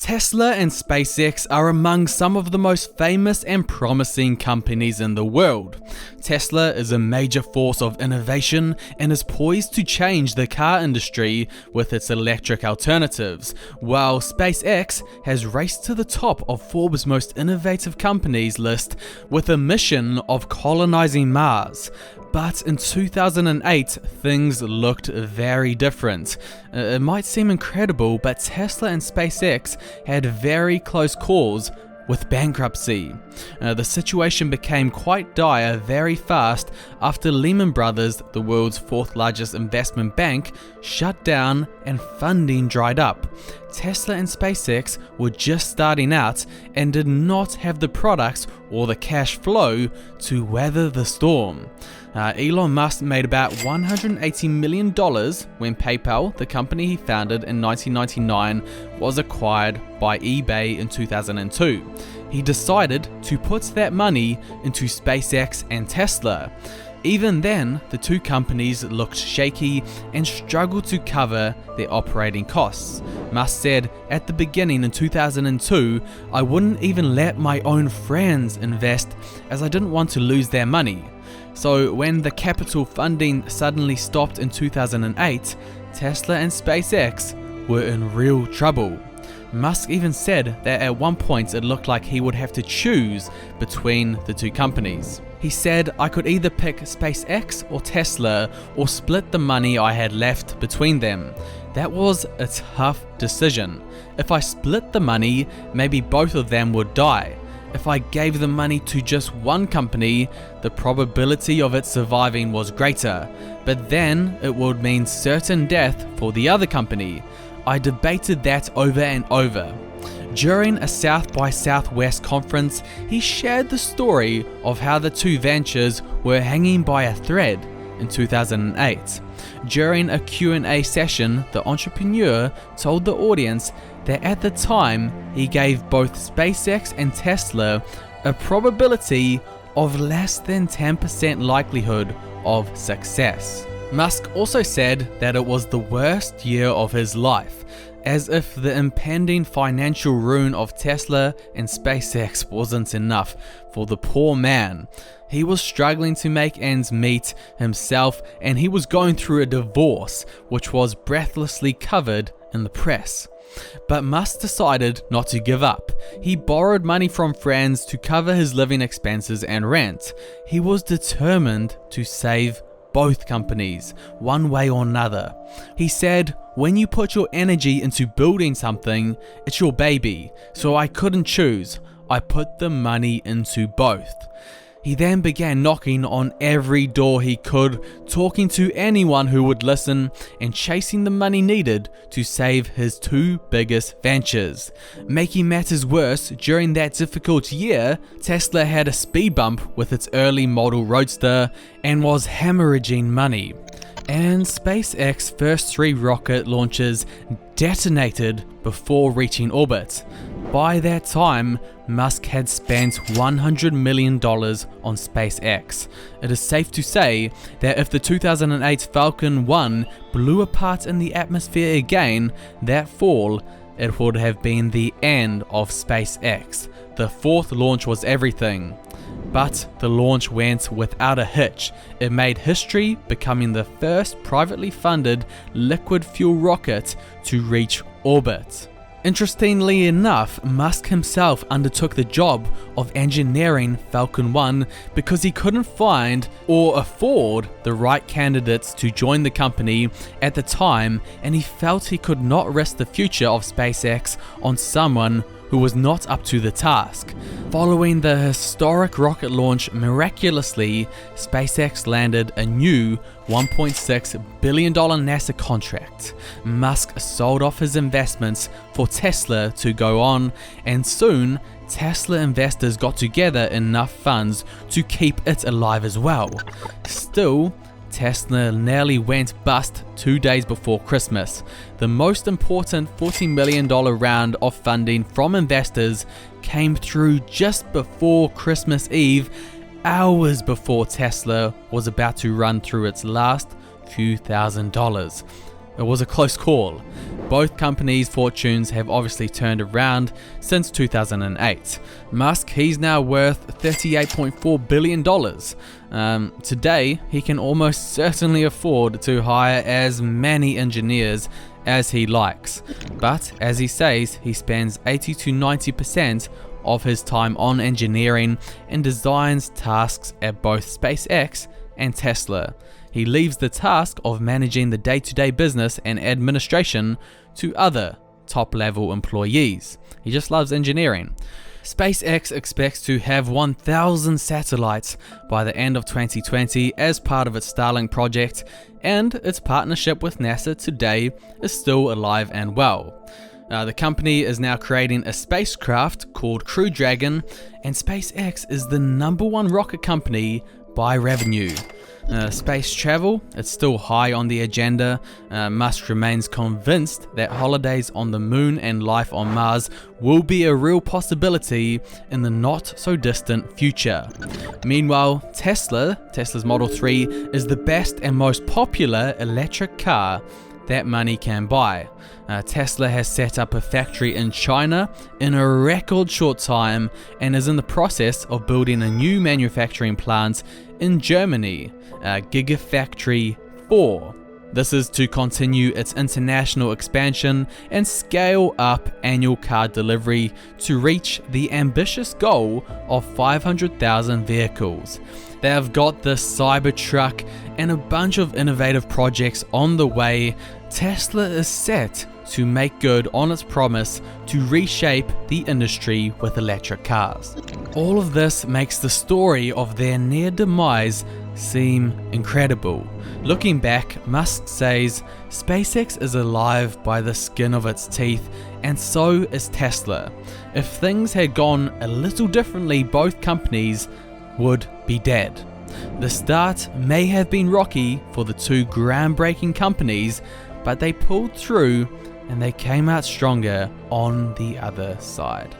Tesla and SpaceX are among some of the most famous and promising companies in the world. Tesla is a major force of innovation and is poised to change the car industry with its electric alternatives, while SpaceX has raced to the top of Forbes' most innovative companies list with a mission of colonizing Mars. But in 2008, things looked very different. It might seem incredible, but Tesla and SpaceX had very close calls with bankruptcy. The situation became quite dire very fast after Lehman Brothers, the world's fourth largest investment bank, shut down and funding dried up. Tesla and SpaceX were just starting out and did not have the products or the cash flow to weather the storm. Elon Musk made about $180 million when PayPal, the company he founded in 1999, was acquired by eBay in 2002. He decided to put that money into SpaceX and Tesla. Even then, the two companies looked shaky and struggled to cover their operating costs. Musk said at the beginning in 2002, "I wouldn't even let my own friends invest as I didn't want to lose their money." So when the capital funding suddenly stopped in 2008, Tesla and SpaceX were in real trouble. Musk even said that at one point it looked like he would have to choose between the two companies. He said, "I could either pick SpaceX or Tesla or split the money I had left between them." That was a tough decision. If I split the money, maybe both of them would die. If I gave the money to just one company, the probability of it surviving was greater, but then it would mean certain death for the other company. I debated that over and over. During a South by Southwest conference, he shared the story of how the two ventures were hanging by a thread in 2008. During a Q&A session, the entrepreneur told the audience that at the time he gave both SpaceX and Tesla a probability of less than 10% likelihood of success. Musk also said that it was the worst year of his life, as if the impending financial ruin of Tesla and SpaceX wasn't enough for the poor man. He was struggling to make ends meet himself, and he was going through a divorce, which was breathlessly covered in the press. But Musk decided not to give up. He borrowed money from friends to cover his living expenses and rent. He was determined to save both companies, one way or another. He said, "When you put your energy into building something, it's your baby, so I couldn't choose. I put the money into both." He then began knocking on every door he could, talking to anyone who would listen, and chasing the money needed to save his two biggest ventures. Making matters worse, during that difficult year, Tesla had a speed bump with its early model Roadster and was hemorrhaging money. And SpaceX's first 3 rocket launches detonated before reaching orbit. By that time, Musk had spent $100 million on SpaceX. It is safe to say that if the 2008 Falcon 1 blew apart in the atmosphere again that fall, it would have been the end of SpaceX. The 4th launch was everything. But the launch went without a hitch. It made history, becoming the first privately funded liquid fuel rocket to reach orbit. Interestingly enough, Musk himself undertook the job of engineering Falcon 1 because he couldn't find or afford the right candidates to join the company at the time, and he felt he could not risk the future of SpaceX on someone who was not up to the task. Following the historic rocket launch, miraculously, SpaceX landed a new $1.6 billion NASA contract. Musk sold off his investments for Tesla to go on, and soon Tesla investors got together enough funds to keep it alive as well. Still, Tesla nearly went bust 2 days before Christmas. The most important $40 million round of funding from investors came through just before Christmas Eve, hours before Tesla was about to run through its last few $1,000s. it was a close call. Both companies' fortunes have obviously turned around since 2008. Musk, he's now worth $38.4 billion. Today, he can almost certainly afford to hire as many engineers as he likes. But as he says, he spends 80 to 90% of his time on engineering and designs tasks at both SpaceX and Tesla. He leaves the task of managing the day-to-day business and administration to other top-level employees. He just loves engineering. SpaceX expects to have 1,000 satellites by the end of 2020 as part of its Starlink project, and its partnership with NASA today is still alive and well. The company is now creating a spacecraft called Crew Dragon, and SpaceX is the #1 rocket company by revenue. Space travel, it's still high on the agenda. Musk remains convinced that holidays on the moon and life on Mars will be a real possibility in the not so distant future. Meanwhile, Tesla's Model 3 is the best and most popular electric car that money can buy. Tesla has set up a factory in China in a record short time and is in the process of building a new manufacturing plant in Germany, Gigafactory 4. This is to continue its international expansion and scale up annual car delivery to reach the ambitious goal of 500,000 vehicles. They have got the Cybertruck and a bunch of innovative projects on the way. Tesla is set to make good on its promise to reshape the industry with electric cars. All of this makes the story of their near demise seem incredible. Looking back, Musk says SpaceX is alive by the skin of its teeth, and so is Tesla. If things had gone a little differently, both companies would be dead. The start may have been rocky for the two groundbreaking companies, but they pulled through and they came out stronger on the other side.